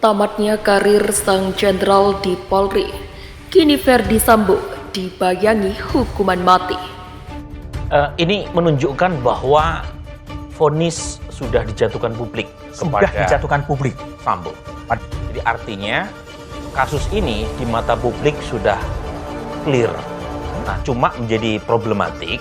Tamatnya karir sang jenderal di Polri, kini Verdi Sambo dibayangi hukuman mati. Ini menunjukkan bahwa vonis sudah dijatuhkan publik kepada Sambo. Jadi artinya kasus ini di mata publik sudah clear. Nah, cuma menjadi problematik,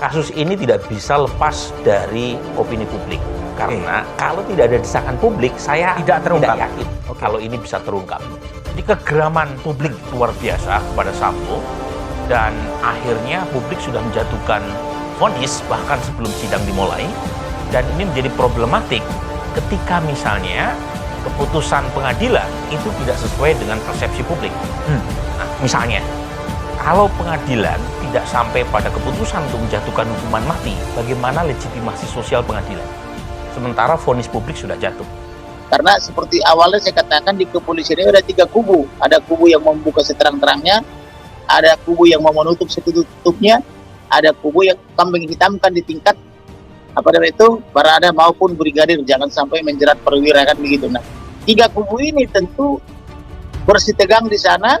kasus ini tidak bisa lepas dari opini publik. Karena kalau tidak ada desakan publik, saya tidak yakin kalau ini bisa terungkap. Jadi kegeraman publik luar biasa kepada Sambo, dan akhirnya publik sudah menjatuhkan vonis bahkan sebelum sidang dimulai. Dan ini menjadi problematik ketika misalnya keputusan pengadilan itu tidak sesuai dengan persepsi publik. Nah, misalnya kalau pengadilan tidak sampai pada keputusan untuk menjatuhkan hukuman mati, bagaimana legitimasi sosial pengadilan? Sementara vonis publik sudah jatuh. Karena seperti awalnya saya katakan, di kepolisian ini ada 3 kubu. Ada kubu yang membuka seterang-terangnya, ada kubu yang mau menutup setutup-tutupnya, ada kubu yang kambing hitamkan di tingkat Barada maupun brigadir, jangan sampai menjerat perwira, kan begitu. Nah, 3 kubu ini tentu bersitegang di sana,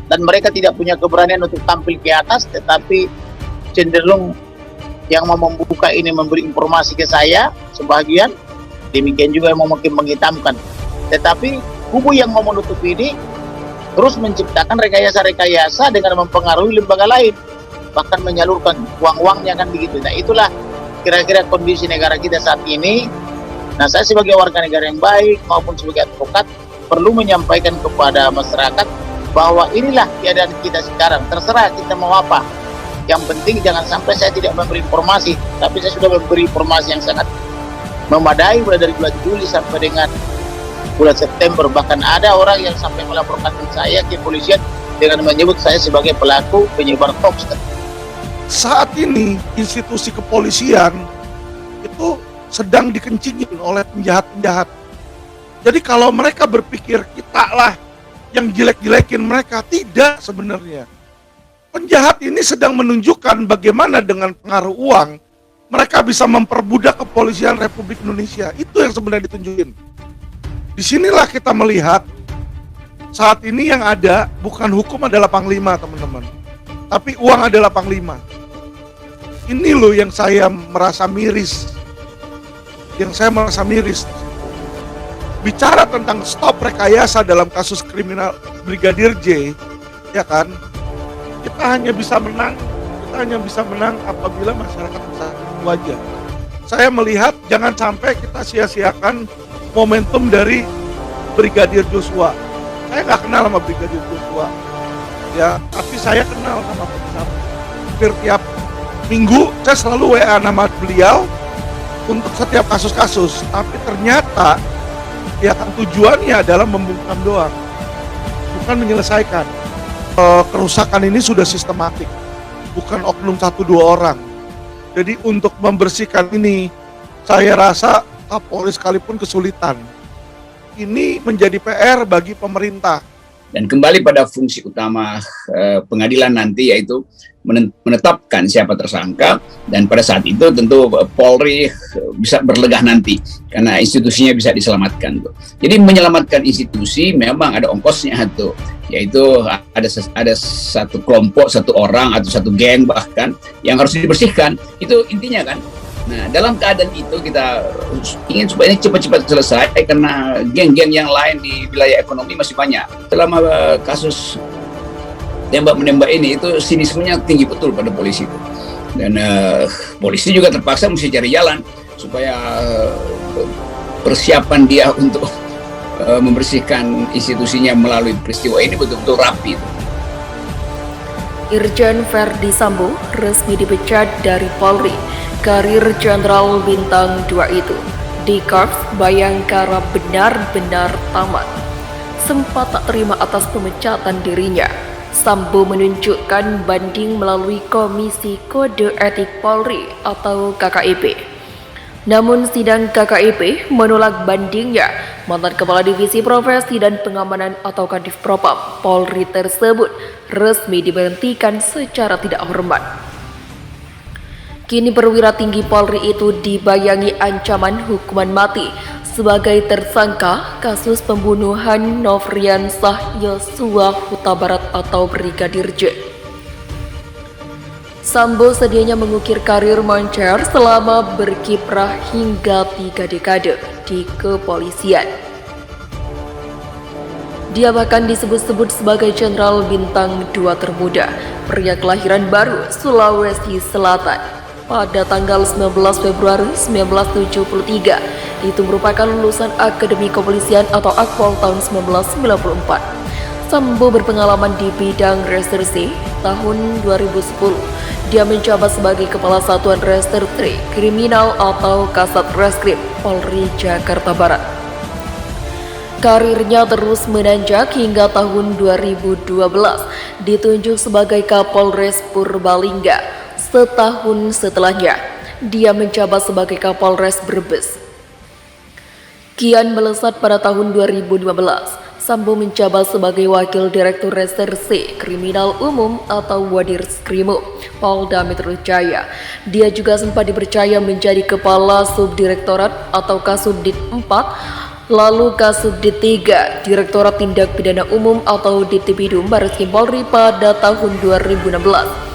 dan mereka tidak punya keberanian untuk tampil ke atas, tetapi cenderung yang mau membuka ini memberi informasi ke saya sebagian, demikian juga yang mau mungkin menghitamkan. Tetapi kubu yang mau menutup ini terus menciptakan rekayasa-rekayasa dengan mempengaruhi lembaga lain, bahkan menyalurkan uang-uangnya, kan begitu. Nah, itulah kira-kira kondisi negara kita saat ini. Nah, saya sebagai warga negara yang baik maupun sebagai advokat perlu menyampaikan kepada masyarakat bahwa inilah keadaan kita sekarang. Terserah kita mau apa. Yang penting jangan sampai saya tidak memberi informasi, tapi saya sudah memberi informasi yang sangat memadai mulai dari bulan Juli sampai dengan bulan September. Bahkan ada orang yang sampai melaporkan saya ke polisian dengan menyebut saya sebagai pelaku penyebar hoax. Saat ini institusi kepolisian itu sedang dikencingin oleh penjahat-penjahat. Jadi kalau mereka berpikir kita lah yang jelek-jelekin mereka, tidak sebenarnya. Penjahat ini sedang menunjukkan bagaimana dengan pengaruh uang mereka bisa memperbudak kepolisian Republik Indonesia. Itu yang sebenarnya ditunjukin. Disinilah kita melihat saat ini yang ada bukan hukum adalah panglima, teman-teman, tapi uang adalah panglima. Ini loh yang saya merasa miris. Bicara tentang stop rekayasa dalam kasus kriminal Brigadir J, ya kan? Kita hanya bisa menang apabila masyarakat bersatu aja. Saya melihat jangan sampai kita sia-siakan momentum dari Brigadir Joshua. Saya nggak kenal sama Brigadir Joshua, ya, tapi saya kenal sama Verdi Sambo. Hampir tiap minggu saya selalu WA nama beliau untuk setiap kasus-kasus. Tapi ternyata ya kan tujuannya adalah membungkam doang, bukan menyelesaikan. Kerusakan ini sudah sistematik, bukan oknum 1-2 orang. Jadi untuk membersihkan ini, saya rasa Kapolri sekalipun kesulitan. Ini menjadi PR bagi pemerintah. Dan kembali pada fungsi utama pengadilan nanti, yaitu menetapkan siapa tersangka, dan pada saat itu tentu Polri bisa berlegah nanti karena institusinya bisa diselamatkan tuh. Jadi menyelamatkan institusi memang ada ongkosnya tuh, yaitu ada satu kelompok, satu orang atau satu geng bahkan yang harus dibersihkan. Itu intinya kan. Nah, dalam keadaan itu kita ingin supaya ini cepat-cepat selesai karena geng-geng yang lain di wilayah ekonomi masih banyak. Selama kasus tembak-menembak ini itu sinismenya tinggi betul pada polisi itu. Dan polisi juga terpaksa mesti cari jalan supaya persiapan dia untuk membersihkan institusinya melalui peristiwa ini betul-betul rapi. Irjen Verdi Sambo resmi dipecat dari Polri. Karir Jenderal Bintang 2 itu di Korps Bayangkara benar-benar tamat. Sempat tak terima atas pemecatan dirinya, Sambo menunjukkan banding melalui Komisi Kode Etik Polri atau KKEP. Namun sidang KKEP menolak bandingnya. Mantan Kepala Divisi Profesi dan Pengamanan atau Kadif Propam Polri tersebut resmi diberhentikan secara tidak hormat. Kini perwira tinggi Polri itu dibayangi ancaman hukuman mati sebagai tersangka kasus pembunuhan Nofriansah Yosua Huta Barat atau Brigadir J. Sambo sedianya mengukir karir moncer selama berkiprah hingga 3 dekade di kepolisian. Dia bahkan disebut-sebut sebagai Jenderal Bintang 2 termuda, pria kelahiran Baru, Sulawesi Selatan, pada tanggal 19 Februari 1973. Itu merupakan lulusan Akademi Kepolisian atau Akpol tahun 1994. Sambo berpengalaman di bidang reserse tahun 2010. Dia menjabat sebagai Kepala Satuan Reserse Kriminal atau Kasat Reskrim Polri Jakarta Barat. Karirnya terus menanjak hingga tahun 2012 ditunjuk sebagai Kapolres Purbalingga. Setahun setelahnya, dia menjabat sebagai Kapolres Brebes. Kian melesat pada tahun 2015, Sambo menjabat sebagai Wakil Direktur Reserse Kriminal Umum atau Wadirskrimum Polda Metro Jaya. Dia juga sempat dipercaya menjadi Kepala Subdirektorat atau Kasubdit 4, lalu Kasubdit 3, Direktorat Tindak Pidana Umum atau Ditipidum Barreskrim Polri pada tahun 2016.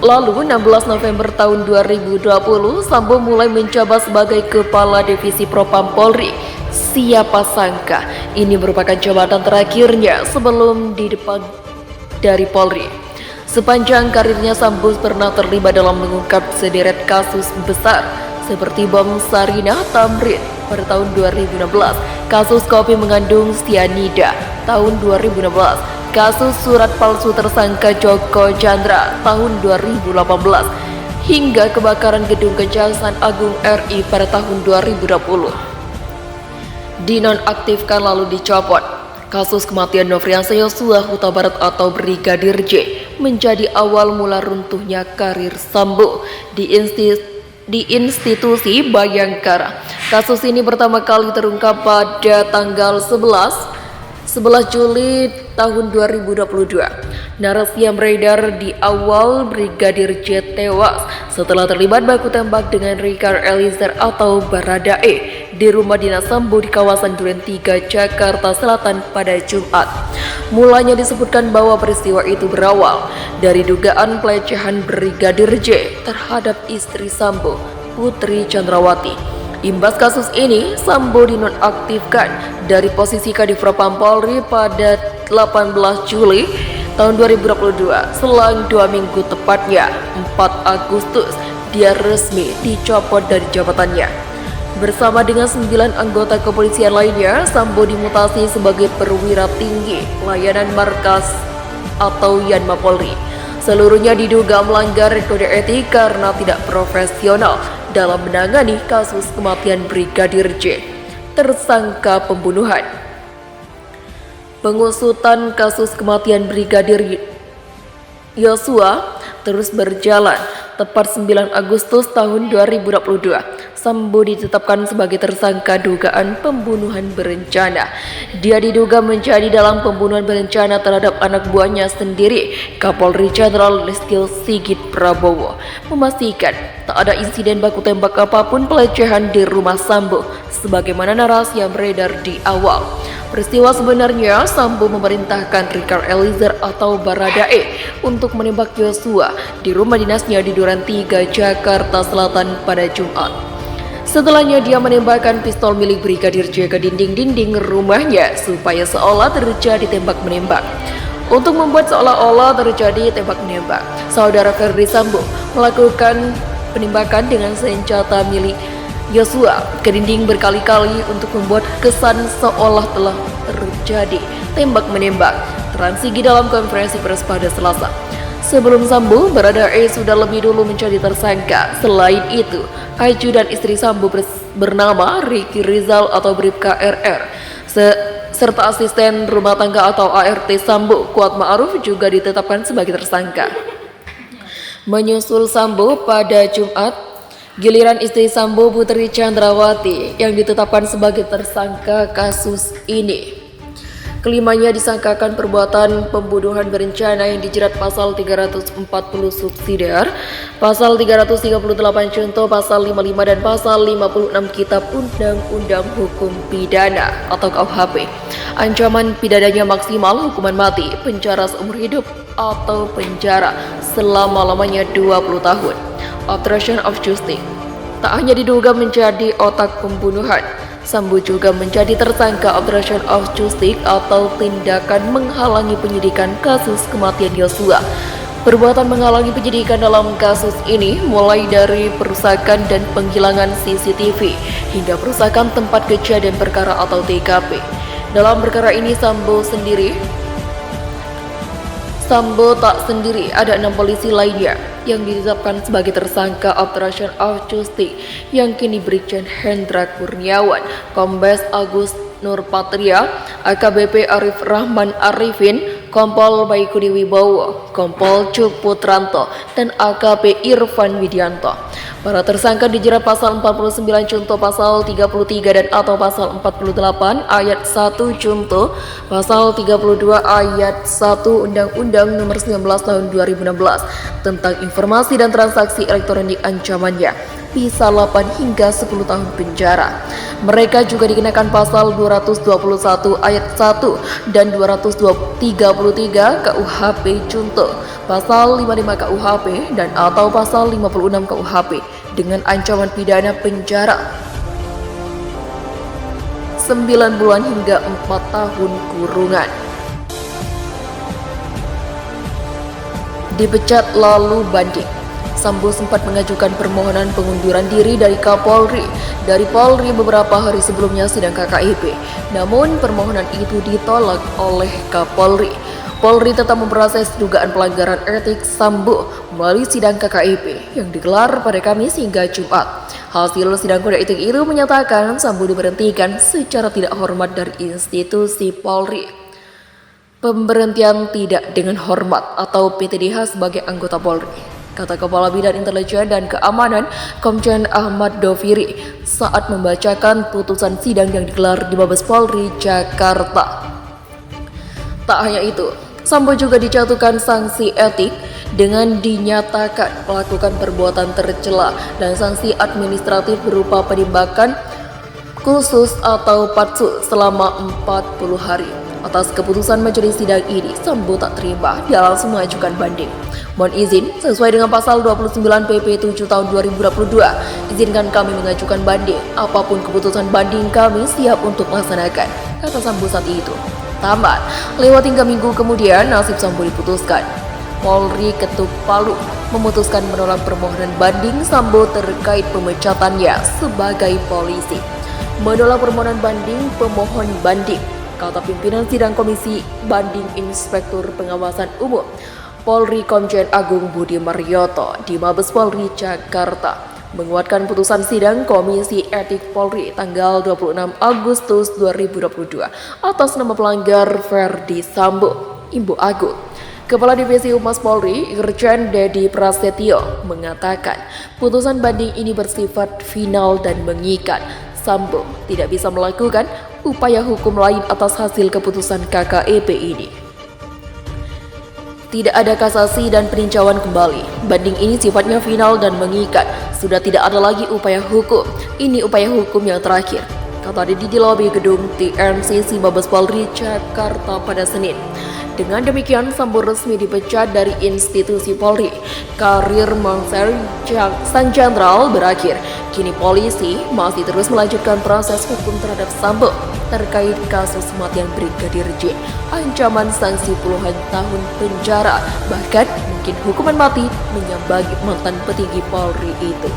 Lalu 16 November tahun 2020, Sambo mulai menjabat sebagai Kepala Divisi Propam Polri. Siapa sangka ini merupakan jabatan terakhirnya sebelum di depan dari Polri. Sepanjang karirnya, Sambo pernah terlibat dalam mengungkap sederet kasus besar seperti bom Sarinah Tamrin pada tahun 2016, kasus kopi mengandung sianida tahun 2016, kasus surat palsu tersangka Joko Chandra tahun 2018, hingga kebakaran gedung Kejaksaan Agung RI pada tahun 2020. Dinonaktifkan lalu dicopot. Kasus kematian Nofriansah Yosua Huta Barat atau Brigadir J menjadi awal mula runtuhnya karir Sambo di institusi Bayangkara. Kasus ini pertama kali terungkap pada tanggal 11 Juli tahun 2022. Narasi yang beredar di awal, Brigadir J tewas setelah terlibat baku tembak dengan Richard Eliezer atau Baradae di rumah dinas Sambo di kawasan Duren 3, Jakarta Selatan pada Jumat. Mulanya disebutkan bahwa peristiwa itu berawal dari dugaan pelecehan Brigadir J terhadap istri Sambo, Putri Chandrawati. Imbas kasus ini, Sambo dinonaktifkan dari posisi Kadifropam Polri pada 18 Juli tahun 2022. Selang 2 minggu, tepatnya 4 Agustus, dia resmi dicopot dari jabatannya. Bersama dengan 9 anggota kepolisian lainnya, Sambo dimutasi sebagai perwira tinggi pelayanan markas atau Yanma Polri. Seluruhnya diduga melanggar kode etik karena tidak profesional dalam menangani kasus kematian Brigadir J, tersangka pembunuhan. Pengusutan kasus kematian Brigadir Yosua terus berjalan. Tepat 9 Agustus tahun 2022, Sambo ditetapkan sebagai tersangka dugaan pembunuhan berencana. Dia diduga menjadi dalam pembunuhan berencana terhadap anak buahnya sendiri. Kapolri Jenderal Listio Sigit Prabowo memastikan tak ada insiden baku tembak apapun pelecehan di rumah Sambo, sebagaimana narasi yang beredar di awal. Peristiwa sebenarnya, Sambo memerintahkan Richard Eliezer atau Baradae untuk menembak Yosua di rumah dinasnya di Duren 3, Jakarta Selatan pada Jumat. Setelahnya dia menembakkan pistol milik Brigadir J ke dinding-dinding rumahnya supaya seolah terjadi tembak-menembak. Untuk membuat seolah-olah terjadi tembak-menembak, saudara Ferdi Sambo melakukan penembakan dengan senjata milik Yosua ke dinding berkali-kali untuk membuat kesan seolah telah terjadi tembak-menembak, transigi dalam konferensi pers pada Selasa. Sebelum Sambo, Baradae sudah lebih dulu menjadi tersangka. Selain itu, ajudan istri Sambo bernama Ricky Rizal atau Bribka RR serta asisten rumah tangga atau ART Sambo, Kuat Ma'ruf, juga ditetapkan sebagai tersangka. Menyusul Sambo pada Jumat, giliran istri Sambo, Putri Chandrawati, yang ditetapkan sebagai tersangka kasus ini. Kelimanya disangkakan perbuatan pembunuhan berencana yang dijerat pasal 340 subsidiar, pasal 338 contoh, pasal 55 dan pasal 56 Kitab Undang-Undang Hukum Pidana atau KUHP. Ancaman pidananya maksimal hukuman mati, penjara seumur hidup, atau penjara selama-lamanya 20 tahun. Obstruction of justice. Tak hanya diduga menjadi otak pembunuhan, Sambo juga menjadi tersangka obstruction of justice atau tindakan menghalangi penyidikan kasus kematian Yosua. Perbuatan menghalangi penyidikan dalam kasus ini mulai dari perusakan dan penghilangan CCTV hingga perusakan tempat kejadian perkara atau TKP. Dalam perkara ini Sambo tak sendiri, ada 6 polisi lainnya yang ditetapkan sebagai tersangka obstruction of justice, yang kini Brigjen Hendra Kurniawan, Kombes Agus Nurpatria, AKBP Arif Rahman Arifin, Kompol Baikuni Wibowo, Kompol Cuk Putranto, dan AKP Irfan Widianto. Para tersangka dijerat pasal 49 contoh, pasal 33 dan atau pasal 48 ayat 1 contoh, pasal 32 ayat 1 Undang-Undang Nomor 19 Tahun 2016 tentang informasi dan transaksi elektronik. Ancamannya bisa 8 hingga 10 tahun penjara. Mereka juga dikenakan pasal 221 ayat 1 dan 233 KUHP contoh, pasal 55 KUHP dan atau pasal 56 KUHP dengan ancaman pidana penjara 9 bulan hingga 4 tahun kurungan. Dipecat lalu banding. Sambo sempat mengajukan permohonan pengunduran diri dari Kapolri beberapa hari sebelumnya sidang KKIP. Namun permohonan itu ditolak oleh Kapolri. Polri tetap memproses dugaan pelanggaran etik Sambo melalui sidang KKIP yang digelar pada Kamis hingga Jumat. Hasil sidang kode etik itu menyatakan Sambo diberhentikan secara tidak hormat dari institusi Polri. Pemberhentian tidak dengan hormat atau PTDH sebagai anggota Polri, kata Kepala Bidang Intelijen dan Keamanan Komjen Ahmad Doviri saat membacakan putusan sidang yang digelar di Mabes Polri Jakarta. Tak hanya itu, Sambo juga dijatuhkan sanksi etik dengan dinyatakan melakukan perbuatan tercela dan sanksi administratif berupa penembakan khusus atau patsu selama 40 hari. Atas keputusan majelis sidang ini, Sambo tak terima dia langsung mengajukan banding. Mohon izin, sesuai dengan pasal 29 PP 7 tahun 2022, izinkan kami mengajukan banding. Apapun keputusan banding kami siap untuk melaksanakan, kata Sambo saat itu. Tamat, lewat hingga minggu kemudian nasib Sambo diputuskan. Polri ketuk palu memutuskan menolak permohonan banding Sambo terkait pemecatannya sebagai polisi. Menolak permohonan banding pemohon banding, kata pimpinan sidang Komisi Banding Inspektur Pengawasan Umum Polri Komjen Agung Budi Marioto di Mabes Polri Jakarta menguatkan putusan sidang Komisi Etik Polri tanggal 26 Agustus 2022 atas nama pelanggar Ferdi Sambo, Imbu Agung. Kepala Divisi Humas Polri Irjen Dedi Prasetyo mengatakan putusan banding ini bersifat final dan mengikat. Sambo tidak bisa melakukan upaya hukum lain atas hasil keputusan KKEP ini. Tidak ada kasasi dan peninjauan kembali. Banding ini sifatnya final dan mengikat. Sudah tidak ada lagi upaya hukum. Ini upaya hukum yang terakhir, kata Dedi di lobi gedung TNCC Mabes Polri Jakarta pada Senin. Dengan demikian, Sambo resmi dipecat dari institusi Polri. Karir Sang Jenderal berakhir. Kini polisi masih terus melanjutkan proses hukum terhadap Sambo terkait kasus kematian Brigadir J. Ancaman sanksi puluhan tahun penjara, bahkan mungkin hukuman mati menyambangi mantan petinggi Polri itu.